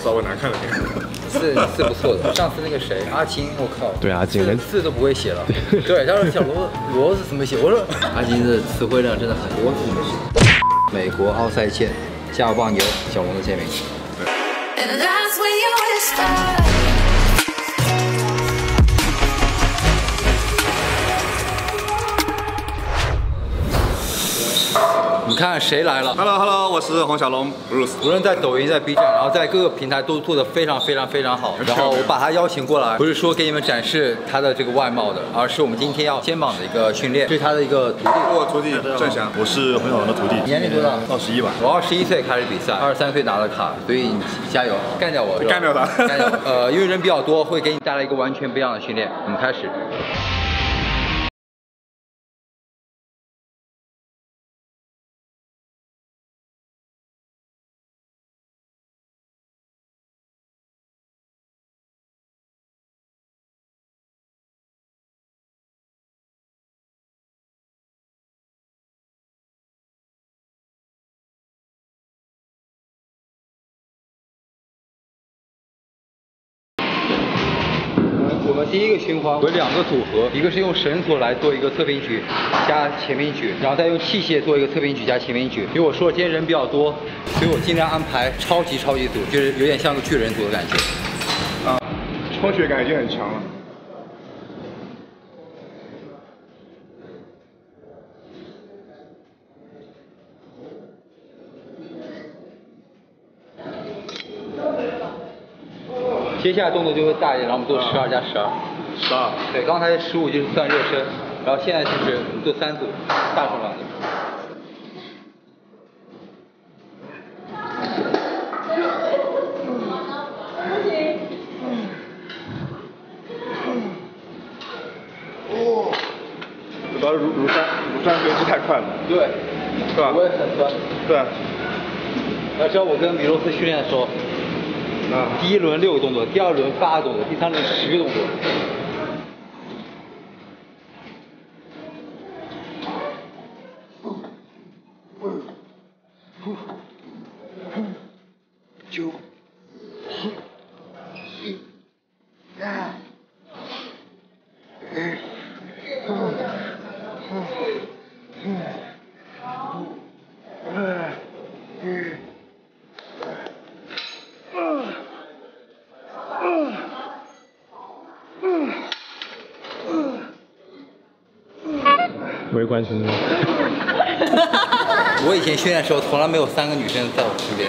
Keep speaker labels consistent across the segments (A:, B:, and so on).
A: 稍微难看了点。
B: 字不错的，上次那个谁阿金，我靠，
C: 对阿金
B: 字都不会写了。对，他说小罗是怎么写？我说阿金的词汇量真的很多，字怎么写？美国奥赛线，加油棒由小龙的签名。你看谁来了
A: Hello， 我是黄小龙 Bruce。
B: 无论在抖音、在 B 站，然后在各个平台都做得非常好。然后我把他邀请过来，不是说给你们展示他的这个外貌的，而是我们今天要肩膀的一个训练，这是他的一个徒弟。
A: 我徒弟郑翔，我是黄小龙的徒弟。
B: 年龄多大
A: ？21吧。
B: 我21岁开始比赛，23岁拿了卡，所以你加油，干掉我，
A: 干掉他，
B: 干掉我。因为人比较多，会给你带来一个完全不一样的训练。我们开始。我们第一个循环为2个组合，一个是用绳索来做一个侧平举加前平举，然后再用器械做一个侧平举加前平举。因为我说今天人比较多，所以我尽量安排超级组，就是有点像个巨人组的感觉。
A: 啊，充血感已经很强了。
B: 接下来动作就会大一点，然后我们做12加12。
A: 12。对，
B: 刚才15就是算热身，然后现在就是我们做3组大重量的。
A: 主要是乳酸流失太快了。
B: 对，
A: 是吧？
B: 我也很酸。
A: 对。
B: 要知道我跟米罗斯训练的时候。第1轮6个动作，第2轮8个动作，第3轮10个动作。9、
C: 围观群众。
B: 我以前训练的时候，从来没有3个女生在我身边。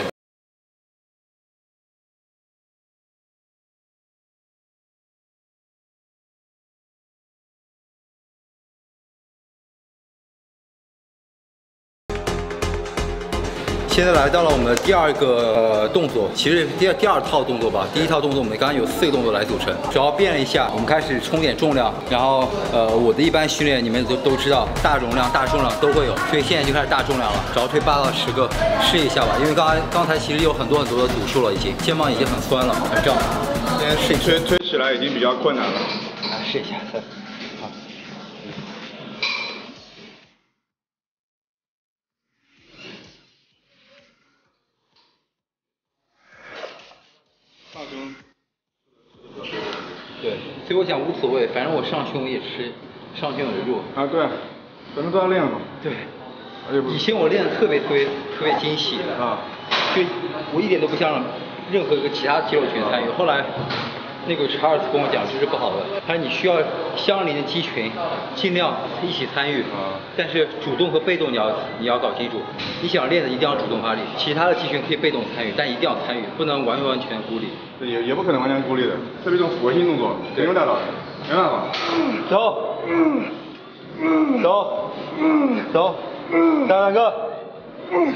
B: 现在来到了我们的第2个动作，其实第二套动作吧。第1套动作我们刚刚有4个动作来组成，主要变了一下，我们开始冲点重量。然后我的一般训练你们都知道，大容量、大重量都会有，所以现在就开始大重量了，主要推8到10个，试一下吧。因为刚才其实有很多的组数了，已经肩膀已经很酸了，很胀。
A: 现在推起来已经比较困难了。
B: 来试一下，好。
A: 上胸。
B: 对，所以我讲无所谓，反正我上胸也吃，上胸很弱。
A: 啊，对，咱们都要练嘛。
B: 对。以前我练的特别精细啊，就我一点都不像任何一个其他肌肉群参与。后来那个查尔斯跟我讲这是不好的，他说你需要相邻的肌群尽量一起参与，但是主动和被动你要搞清楚。你想练的一定要主动发力，其他的肌群可以被动参与，但一定要参与，不能完全孤立。
A: 也不可能完全孤立的，特别这种复合性动作，没有大道理，没办法。
B: 走，3个，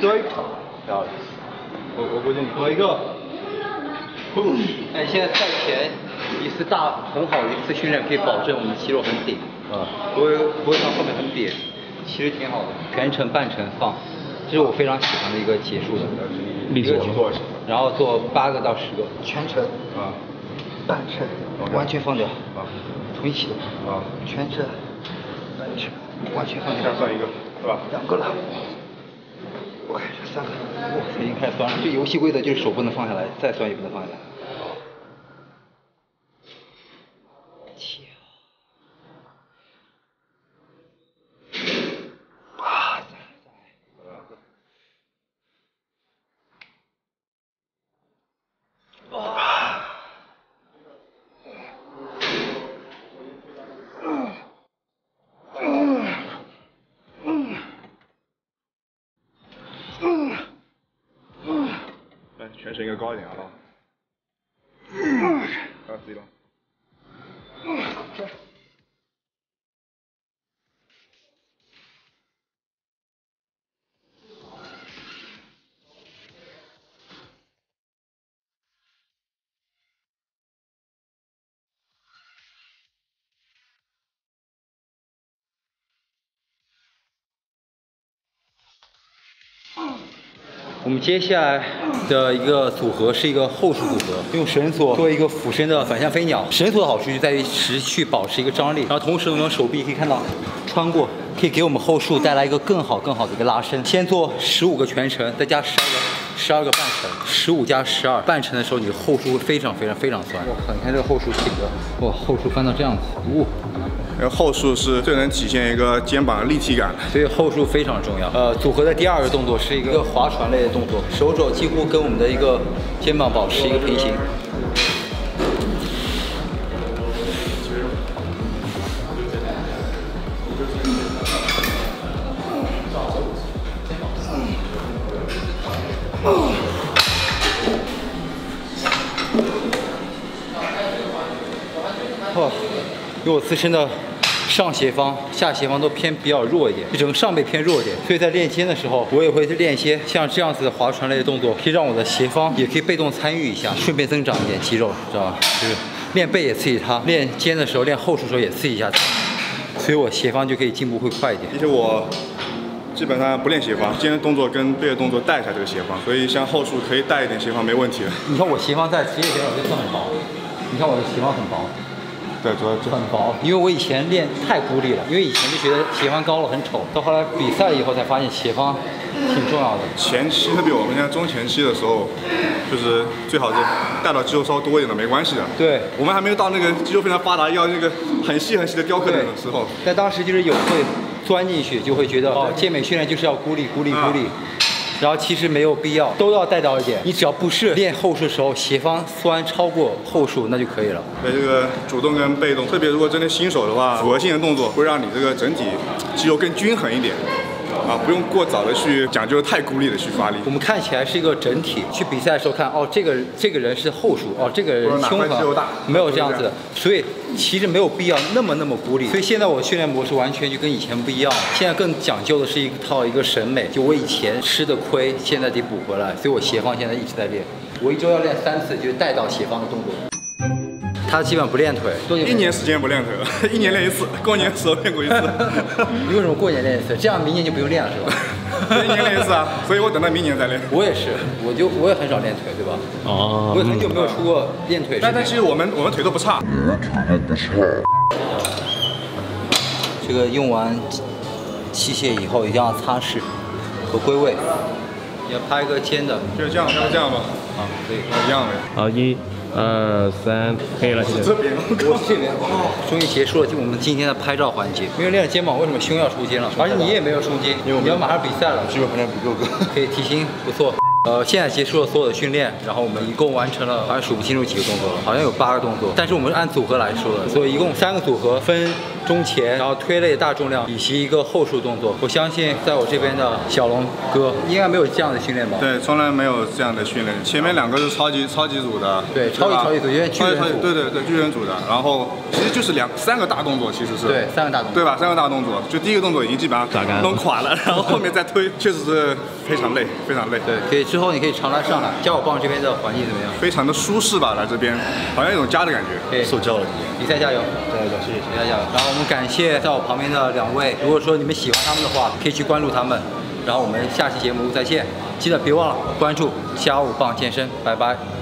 B: 对，我估计你做一个。哎，现在赛前一次很好的一次训练，可以保证我们肌肉很顶不会到后面很瘪，其实挺好的。全程半程放，这是我非常喜欢的一个结束的
C: 力度
B: 做，然后做8个到10个，全程半程完全放掉同一起的全程半程完全放掉。
A: 再算一个，是吧？2
B: 个了，我看一下。3个，哇，已经开始酸了。这游戏规则就是手不能放下来，再酸也不能放下来。
A: 全身应该高一点啊。自己了。
B: 我们接下来的一个组合是一个后束组合，用绳索做一个俯身的反向飞鸟。绳索的好处就在于持续保持一个张力，然后同时我们手臂可以看到穿过，可以给我们后束带来一个更好的一个拉伸。先做15个全程，再加12个半程，15加12，半程的时候你后束会非常酸。我靠，你看这个后束体格，哇，后束翻到这样子，哇。
A: 后束是最能体现一个肩膀的立体感，
B: 所以后束非常重要。组合的第2个动作是一个划船类的动作，手肘几乎跟我们的一个肩膀保持一个平行。因为我自身的上斜方、下斜方都比较弱一点，就整个上背偏弱一点，所以在练肩的时候，我也会练一些像这样子的划船类的动作，可以让我的斜方也可以被动参与一下，顺便增长一点肌肉，知道吧？就是练背也刺激它，练肩的时候、练后束的时候也刺激一下它，所以我斜方就可以进步会快一点。
A: 而且我基本上不练斜方，肩的动作跟背的动作带一下这个斜方，所以像后束可以带一点斜方没问题的。
B: 你看我斜方在职业选手就算很薄，你看我的斜方很薄。
A: 对，主要
B: 就很薄，因为我以前练太孤立了，因为以前就觉得斜方高了很丑，到后来比赛以后才发现斜方挺重要的。
A: 前期特别我们现在中前期的时候，就是最好是带到肌肉稍微多一点的没关系的。
B: 对，
A: 我们还没有到那个肌肉非常发达要那个很细的雕刻的时候。
B: 但当时就是有会钻进去，就会觉得哦，健美训练就是要孤立。然后其实没有必要，都要带到一点。你只要不是练后束的时候，斜方酸超过后束，那就可以了。
A: 对，这个主动跟被动，特别如果真的新手的话，复合性的动作会让你这个整体肌肉更均衡一点。不用过早的去讲究太孤立的去发力。
B: 我们看起来是一个整体，去比赛的时候看，哦，这个人是后束，哦，这个人胸横，没有这样子的，所以其实没有必要那么孤立。所以现在我训练模式完全就跟以前不一样，现在更讲究的是一个审美，就我以前吃的亏，现在得补回来，所以我斜方现在一直在练，我1周要练3次，就是带到斜方的动作。他基本上不练腿
A: ，1年时间不练腿了，1年练1次，过年的时候练过1次。
B: 你为什么过年练1次？这样明年就不用练了是吧
A: ？1年练1次啊，所以我等到明年再练。
B: 我也是，我也很少练腿，对吧？哦。我也很久没有出过练腿。
A: 但其实我们腿都不差。
B: 这个用完器械以后一定要擦拭和归位。要拍个肩的，
A: 就是这样吧。
B: 啊，可以，
A: 一样的。
C: 好，1、2、3，可以了，谢谢。
A: 这边，
B: 我这边，终于结束了我们今天的拍照环节。因为练了肩膀，为什么胸要出肩了？而且你也没有出肩，你要马上比赛了，
A: 肌肉含量不够。
B: 可以提薪，不错。现在结束了所有的训练，然后我们一共完成了，好像数不清楚几个动作了，好像有8个动作，但是我们按组合来说的，所以一共3个组合，分中前，然后推类大重量以及一个后束动作。我相信在我这边的小龙哥应该没有这样的训练吧？
A: 对，从来没有这样的训练。前面2个是超级组的，
B: 对，超级组，因为巨人组，
A: 对，巨人组的。然后其实就是3个大动作，其实是
B: 对3个大动作，
A: 对吧？3个大动作，就第一个动作已经基本上弄垮了，然后后面再推，确实是非常累。
B: 对，可以之后你可以常来上海，加我棒这边的环境怎么样？
A: 非常的舒适吧，来这边好像有种家的感觉。
B: 对，
A: 受教了。
B: 比赛加油！谢谢，比赛加油！然后我们感谢在我旁边的2位，如果说你们喜欢他们的话，可以去关注他们。然后我们下期节目再见，记得别忘了关注下午棒健身，拜拜。